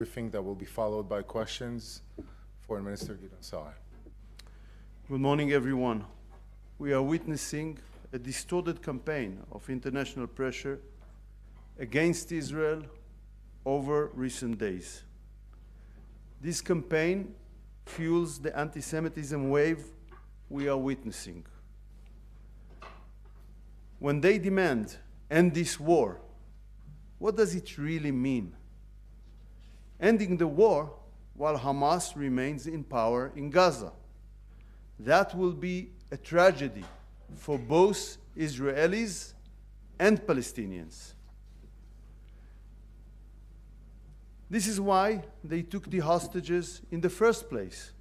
briefing that will be followed by questions. Foreign Minister Gideon Sa'ar. Good morning, everyone. We are witnessing a distorted campaign of international pressure against Israel over recent days. This campaign fuels the anti-Semitism wave we are witnessing. When they demand end this war, what does it really mean? Ending the war while Hamas remains in power in Gaza. That will be a tragedy for both Israelis and Palestinians. This is why they took the hostages in the first place,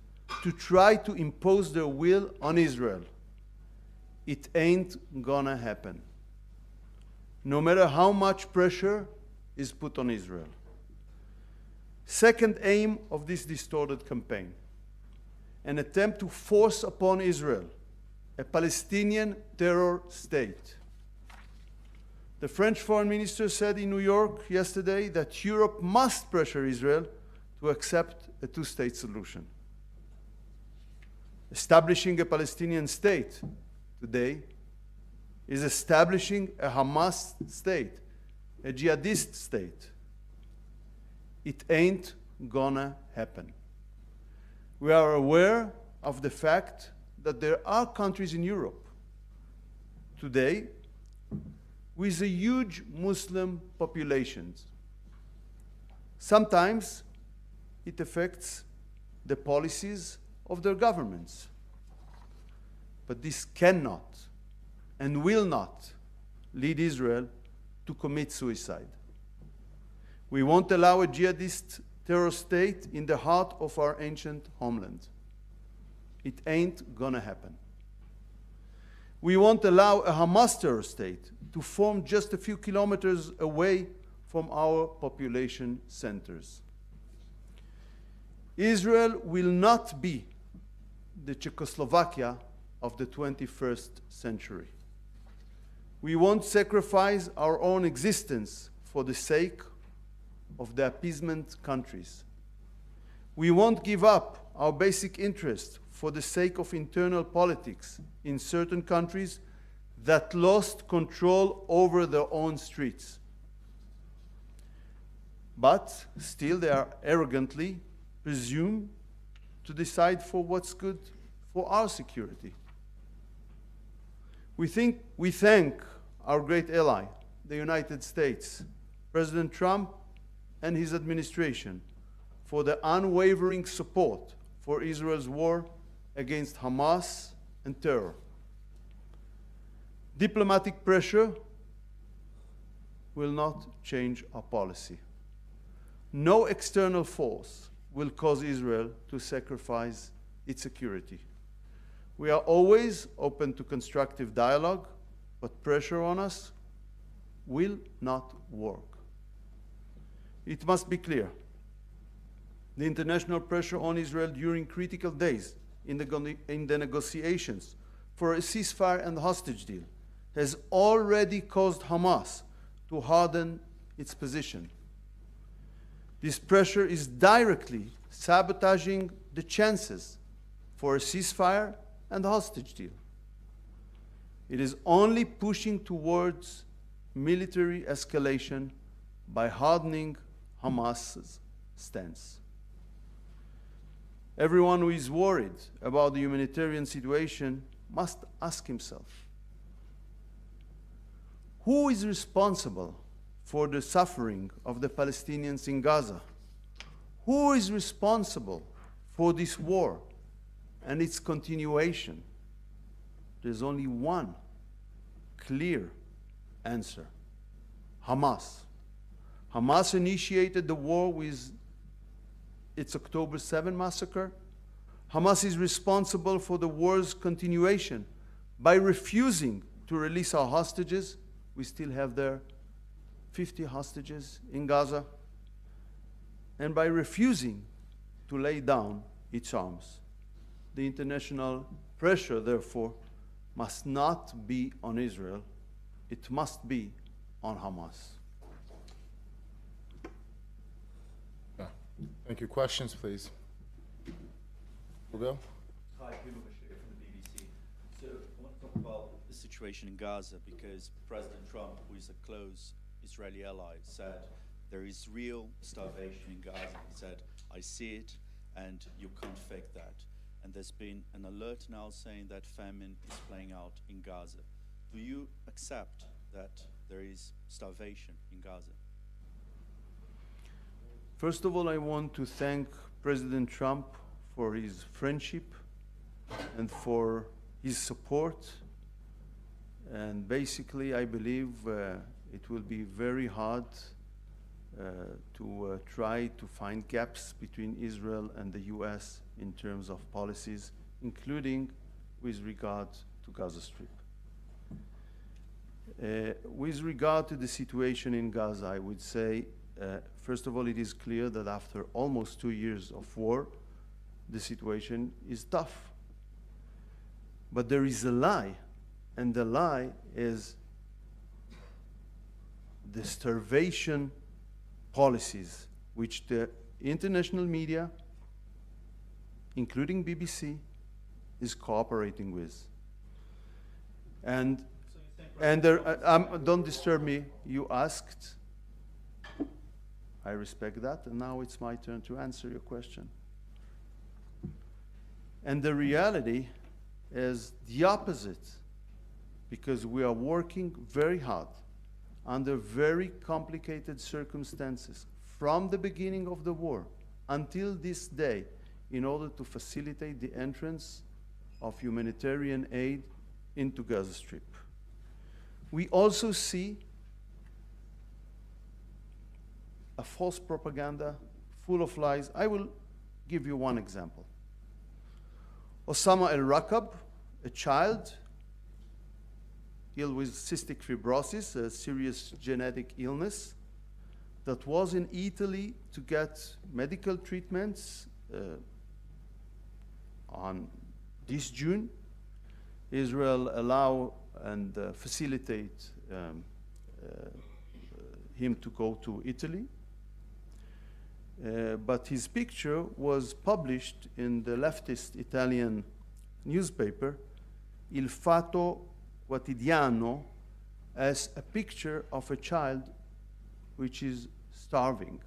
to try to impose their will on Israel. It ain't gonna happen, no matter how much pressure is put on Israel. Second aim of this distorted campaign, an attempt to force upon Israel a Palestinian terror state. The French foreign minister said in New York yesterday that Europe must pressure Israel to accept a two-state solution. Establishing a Palestinian state today is establishing a Hamas state, a jihadist state. It ain't gonna happen. We are aware of the fact that there are countries in Europe today with a huge Muslim populations. Sometimes it affects the policies of their governments. But this cannot and will not lead Israel to commit suicide. We won't allow a jihadist terror state in the heart of our ancient homeland. It ain't gonna happen. We won't allow a Hamas terror state to form just a few kilometers away from our population centers. Israel will not be the Czechoslovakia of the 21st century. We won't sacrifice our own existence for the sake of the appeasement countries. We won't give up our basic interest for the sake of internal politics in certain countries that lost control over their own streets. But still they are arrogantly presume to decide for what's good for our security. We thank our great ally, the United States, President Trump and his administration, for the unwavering support for Israel's war against Hamas and terror. Diplomatic pressure will not change our policy. No external force will cause Israel to sacrifice its security. We are always open to constructive dialogue, but pressure on us will not work. It must be clear, the international pressure on Israel during critical days in the negotiations for a ceasefire and hostage deal has already caused Hamas to harden its position. This pressure is directly sabotaging the chances for a ceasefire and hostage deal. It is only pushing towards military escalation by hardening Hamas's stance. Everyone who is worried about the humanitarian situation must ask himself, who is responsible for the suffering of the Palestinians in Gaza? Who is responsible for this war and its continuation? There's only one clear answer: Hamas. Hamas initiated the war with its October 7 massacre. Hamas is responsible for the war's continuation by refusing to release our hostages. We still have there 50 hostages in Gaza. And by refusing to lay down its arms. The international pressure, therefore, must not be on Israel. It must be on Hamas. Thank you. Questions, please. Rubio? Hi, Hugo Bashir from the BBC. So I want to talk about the situation in Gaza because President Trump, who is a close Israeli ally, said there is real starvation in Gaza. He said, I see it and you can't fake that. And there's been an alert now saying that famine is playing out in Gaza. Do you accept that there is starvation in Gaza? First of all, I want to thank President Trump for his friendship and for his support. And basically, I believe it will be very hard to try to find gaps between Israel and the US in terms of policies, including with regard to Gaza Strip. With regard to the situation in Gaza, I would say, first of all, it is clear that after almost 2 years of war, the situation is tough. But there is a lie, and the lie is the starvation policies which the international media, including BBC, is cooperating with. And don't disturb me. You asked. I respect that, and now it's my turn to answer your question. And the reality is the opposite, because we are working very hard under very complicated circumstances from the beginning of the war until this day in order to facilitate the entrance of humanitarian aid into Gaza Strip. We also see a false propaganda full of lies. I will give you one example. Osama al-Rakab, a child ill with cystic fibrosis, a serious genetic illness, that was in Italy to get medical treatments on this June. Israel allow and facilitate him to go to Italy. But his picture was published in the leftist Italian newspaper, Il Fatto Quotidiano, as a picture of a child which is starving.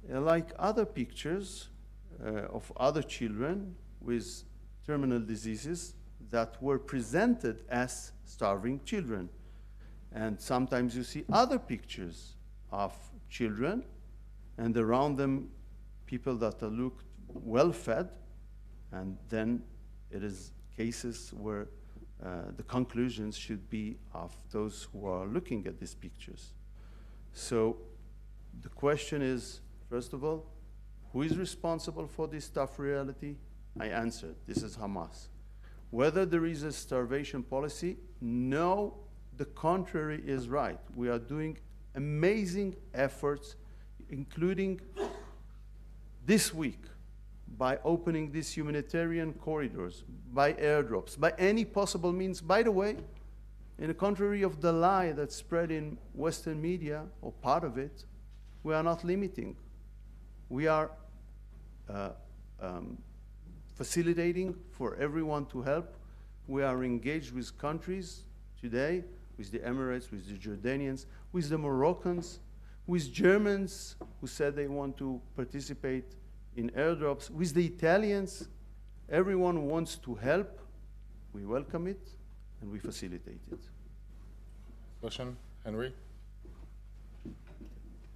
Like other pictures of other children with terminal diseases that were presented as starving children. And sometimes you see other pictures of children, and around them people that are looked well fed, and then it is cases where the conclusions should be of those who are looking at these pictures. So the question is, first of all, who is responsible for this tough reality? I answered, this is Hamas. Whether there is a starvation policy, no, the contrary is right. We are doing amazing efforts, including this week, by opening these humanitarian corridors, by airdrops, by any possible means. By the way, in the contrary of the lie that's spread in Western media, or part of it, we are not limiting. We are facilitating for everyone to help. We are engaged with countries today, with the Emirates, with the Jordanians, with the Moroccans, with Germans who said they want to participate in airdrops, with the Italians. Everyone wants to help. We welcome it and we facilitate it. Question, Henry?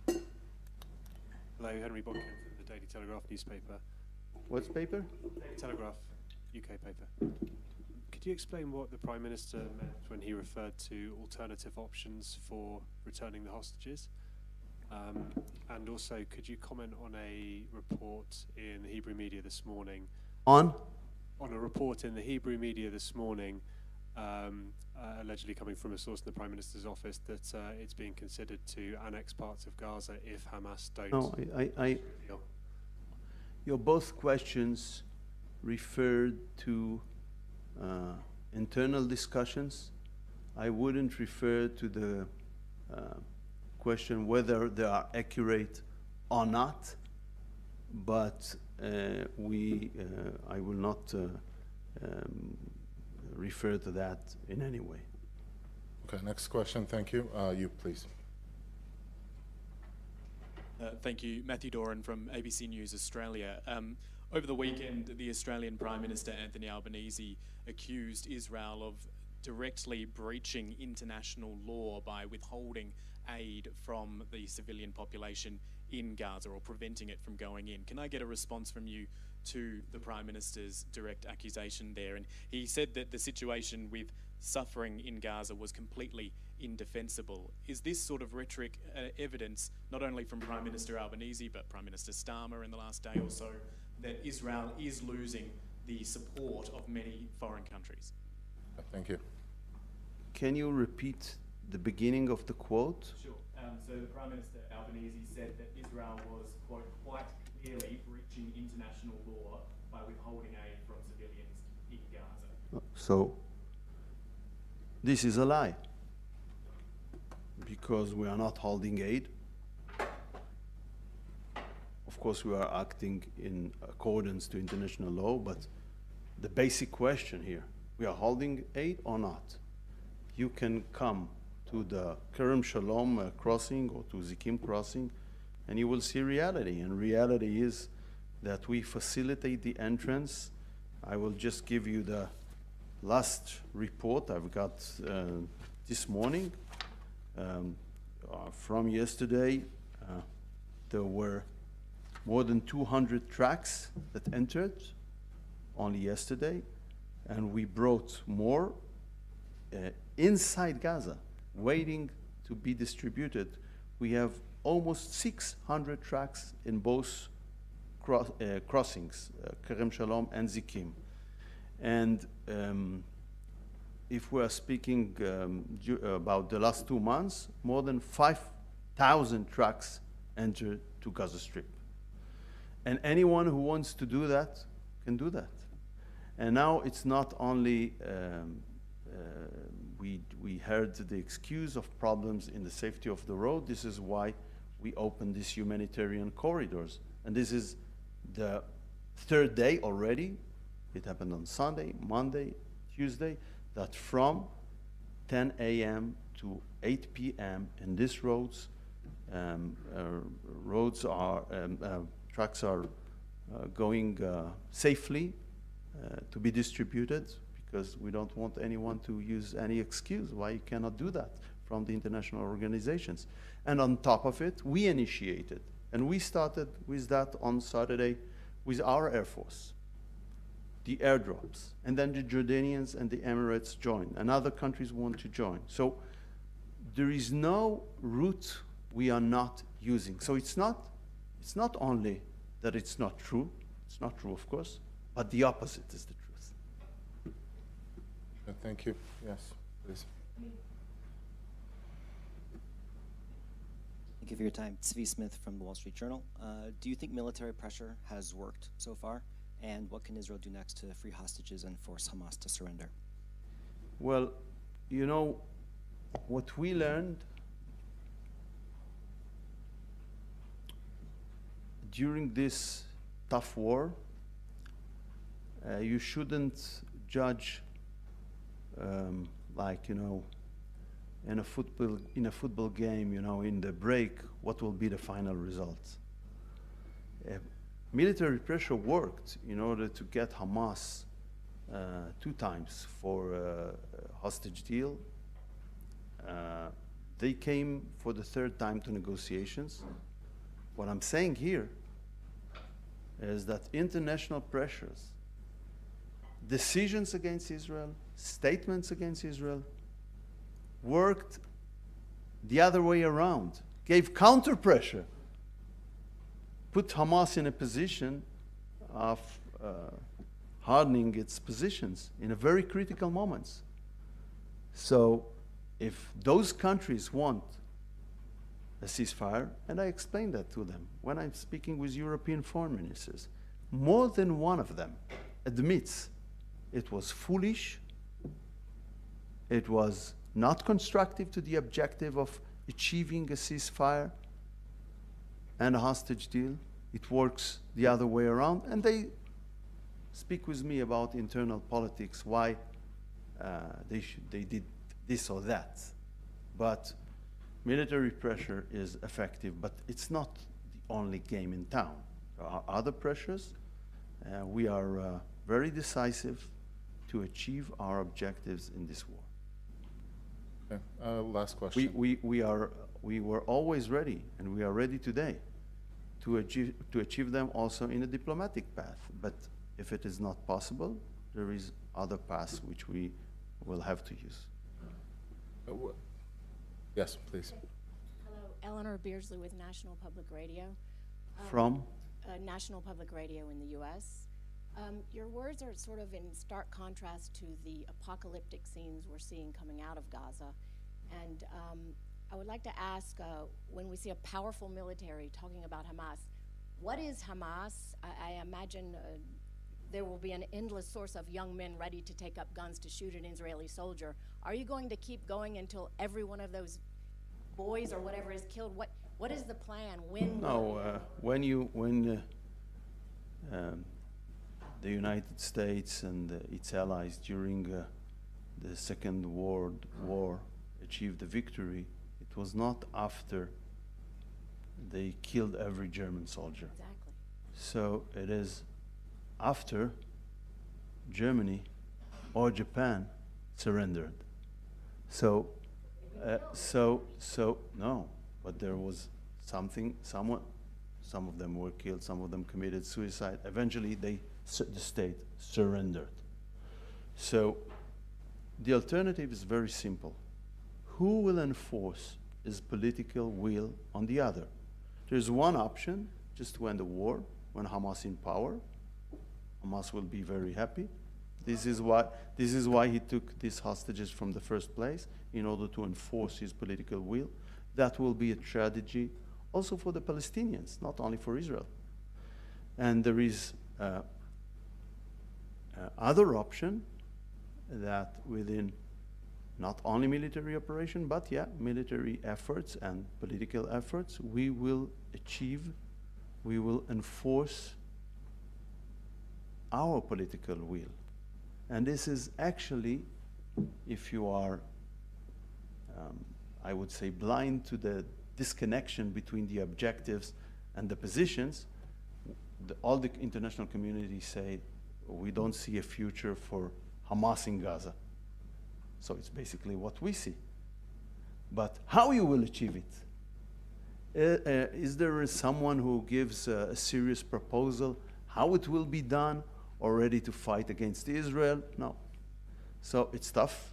Hello, Henry Bodkin from the Daily Telegraph newspaper. What's paper? Daily Telegraph, UK paper. Could you explain what the Prime Minister meant when he referred to alternative options for returning the hostages? And also, could you comment on a report in the Hebrew media this morning? On a report in the Hebrew media this morning, allegedly coming from a source in the Prime Minister's office, that it's being considered to annex parts of Gaza if Hamas don't. No, your both questions referred to internal discussions. I wouldn't refer to the question whether they are accurate or not, but I will not refer to that in any way. Okay, next question, thank you. You, please. Thank you. Matthew Doran from ABC News Australia. Over the weekend, the Australian Prime Minister Anthony Albanese accused Israel of directly breaching international law by withholding aid from the civilian population in Gaza or preventing it from going in. Can I get a response from you to the Prime Minister's direct accusation there? And he said that the situation with suffering in Gaza was completely indefensible. Is this sort of rhetoric evidence, not only from Prime Minister Albanese, but Prime Minister Starmer in the last day or so, that Israel is losing the support of many foreign countries? Thank you. Can you repeat the beginning of the quote? Sure. So the Prime Minister Albanese said that Israel was, quote, quite clearly breaching international law by withholding aid from civilians in Gaza. So, this is a lie, because we are not holding aid. Of course, we are acting in accordance to international law, but the basic question here, we are holding aid or not? You can come to the Kerem Shalom crossing or to Zikim crossing, and you will see reality. And reality is that we facilitate the entrance. I will just give you the last report I've got this morning. From yesterday, there were more than 200 trucks that entered only yesterday, and we brought more inside Gaza, waiting to be distributed. We have almost 600 trucks in both crossings, Kerem Shalom and Zikim. And if we are speaking about the last 2 months, more than 5,000 trucks entered to Gaza Strip. And anyone who wants to do that can do that. And now it's not only we heard the excuse of problems in the safety of the road. This is why we opened these humanitarian corridors. And this is the third day already. It happened on Sunday, Monday, Tuesday, that from 10 a.m. to 8 p.m. in these roads, trucks are going safely to be distributed, because we don't want anyone to use any excuse why you cannot do that from the international organizations. And on top of it, we initiated, and we started with that on Saturday with our Air Force, the airdrops, and then the Jordanians and the Emirates joined, and other countries want to join. So there is no route we are not using. So it's not only that it's not true, it's not true, of course, but the opposite is the truth. Thank you. Yes, please. Thank you for your time. Tzvi Smith from the Wall Street Journal. Do you think military pressure has worked so far? And what can Israel do next to free hostages and force Hamas to surrender? Well, you know, what we learned during this tough war, you shouldn't judge like, you know, in a football game, you know, in the break, what will be the final result. Military pressure worked in order to get Hamas 2 times for a hostage deal. They came for the 3rd time to negotiations. What I'm saying here is that international pressures, decisions against Israel, statements against Israel, worked the other way around, gave counter pressure, put Hamas in a position of hardening its positions in a very critical moments. So if those countries want a ceasefire, and I explained that to them when I'm speaking with European foreign ministers, more than one of them admits it was foolish, it was not constructive to the objective of achieving a ceasefire, and a hostage deal. It works the other way around, and they speak with me about internal politics, why they did this or that. But military pressure is effective, but it's not the only game in town. There are other pressures. We are very decisive to achieve our objectives in this war. Okay. Last question. We were always ready, and we are ready today to achieve them also in a diplomatic path. But if it is not possible, there is other paths which we will have to use. Yes, please. Hello, Eleanor Beardsley with National Public Radio. From? National Public Radio in the U.S. Your words are sort of in stark contrast to the apocalyptic scenes we're seeing coming out of Gaza. And I would like to ask, when we see a powerful military talking about Hamas, what is Hamas? I imagine there will be an endless source of young men ready to take up guns to shoot an Israeli soldier. Are you going to keep going until every one of those boys or whatever is killed? What is the plan? When? No, when the United States and its allies during the Second World War achieved the victory, it was not after they killed every German soldier. Exactly. So it is after Germany or Japan surrendered. So no, but there was something, some of them were killed, some of them committed suicide. Eventually the state surrendered. So the alternative is very simple. Who will enforce his political will on the other? There's one option, just to end the war, when Hamas in power. Hamas will be very happy. This is why he took these hostages from the first place, in order to enforce his political will. That will be a tragedy also for the Palestinians, not only for Israel. And there is other option that within not only military operation, but military efforts and political efforts, we will enforce our political will. And this is actually, if you are, I would say, blind to the disconnection between the objectives and the positions, all the international community say, we don't see a future for Hamas in Gaza. So it's basically what we see. But how you will achieve it? Is there someone who gives a serious proposal how it will be done, or ready to fight against Israel? No. So it's tough.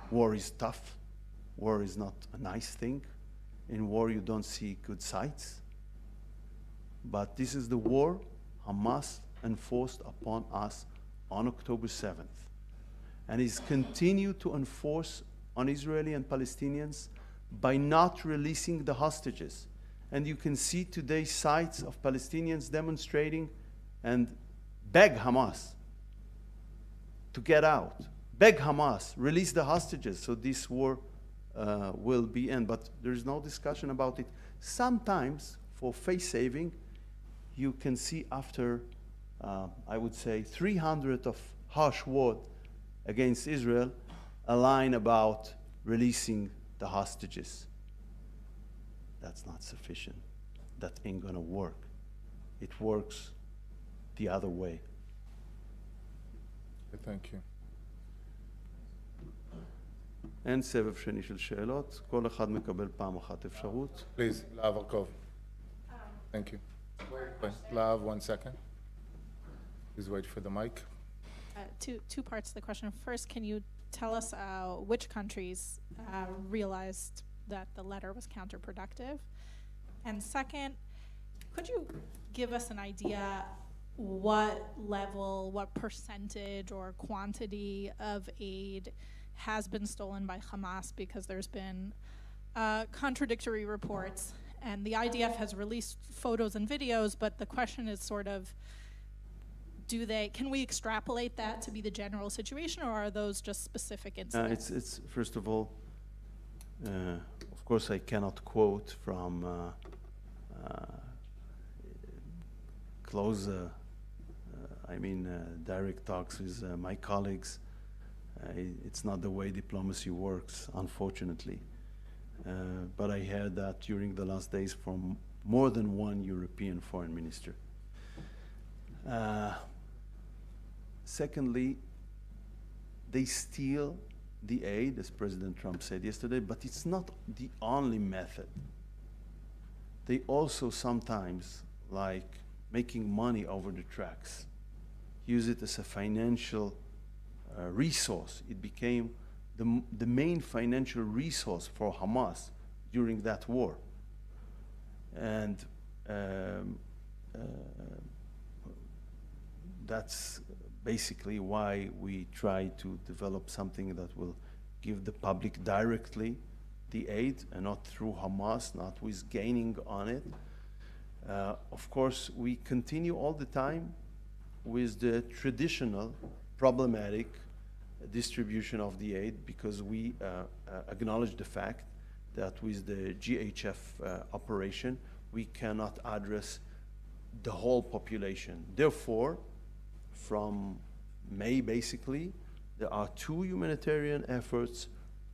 War is tough. War is not a nice thing. In war you don't see good sights. But this is the war Hamas enforced upon us on October 7th. And is continued to enforce on Israeli and Palestinians by not releasing the hostages. And you can see today sites of Palestinians demonstrating and beg Hamas to get out. Beg Hamas, release the hostages so this war will be end. But there's no discussion about it. Sometimes, for face saving, you can see after, I would say, 300 of harsh words against Israel, a line about releasing the hostages. That's not sufficient. That ain't gonna work. It works the other way. Okay, thank you. אין סבב שני של שאלות, כל אחד מקבל פעם אחת אפשרות. Please, Lav Arkov. Thank you. Wait, Lav, 1 second. Please wait for the mic. Two parts of the question. First, can you tell us which countries realized that the letter was counterproductive? And second, could you give us an idea what level, what percentage or quantity of aid has been stolen by Hamas, because there's been contradictory reports, and the IDF has released photos and videos, but the question is sort of, can we extrapolate that to be the general situation, or are those just specific incidents? It's first of all, of course I cannot quote from close, direct talks with my colleagues. It's not the way diplomacy works, unfortunately. But I heard that during the last days from more than one European foreign minister. Secondly, they steal the aid, as President Trump said yesterday, but it's not the only method. They also sometimes, like making money over the tracks, use it as a financial resource. It became the main financial resource for Hamas during that war. And that's basically why we try to develop something that will give the public directly the aid and not through Hamas, not with gaining on it. Of course, we continue all the time with the traditional problematic distribution of the aid, because we acknowledge the fact that with the GHF operation, we cannot address the whole population. Therefore, from May, basically, there are 2 humanitarian efforts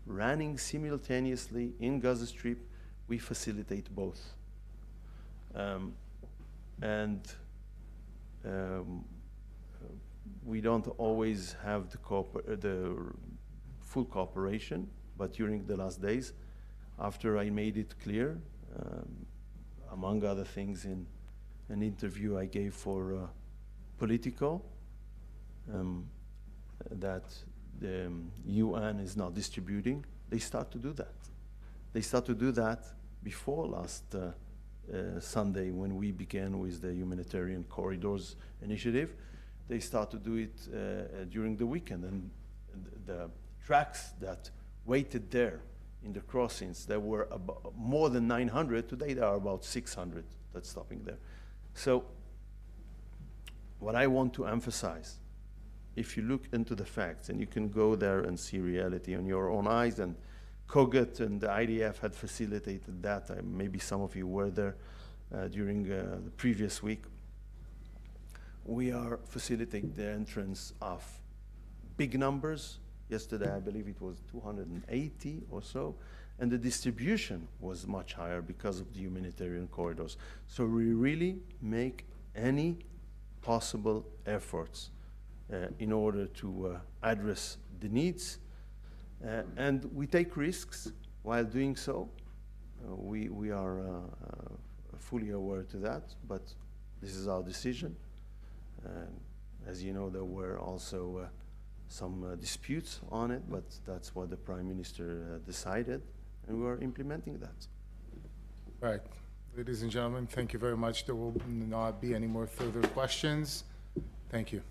running simultaneously in Gaza Strip. We facilitate both. We don't always have the full cooperation, but during the last days, after I made it clear, among other things in an interview I gave for Politico, that the UN is not distributing, they start to do that. They start to do that before last Sunday, when we began with the Humanitarian Corridors Initiative. They start to do it during the weekend, and the tracks that waited there in the crossings, there were about more than 900. Today there are about 600 that's stopping there. So what I want to emphasize, if you look into the facts, and you can go there and see reality on your own eyes, and Kogut and the IDF had facilitated that. Maybe some of you were there during the previous week. We are facilitating the entrance of big numbers. Yesterday, I believe it was 280 or so, and the distribution was much higher because of the humanitarian corridors. So we really make any possible efforts in order to address the needs, and we take risks while doing so. We are fully aware to that, but this is our decision. As you know, there were also some disputes on it, but that's what the Prime Minister decided, and we are implementing that. Right. Ladies and gentlemen, thank you very much. There will not be any more further questions. Thank you.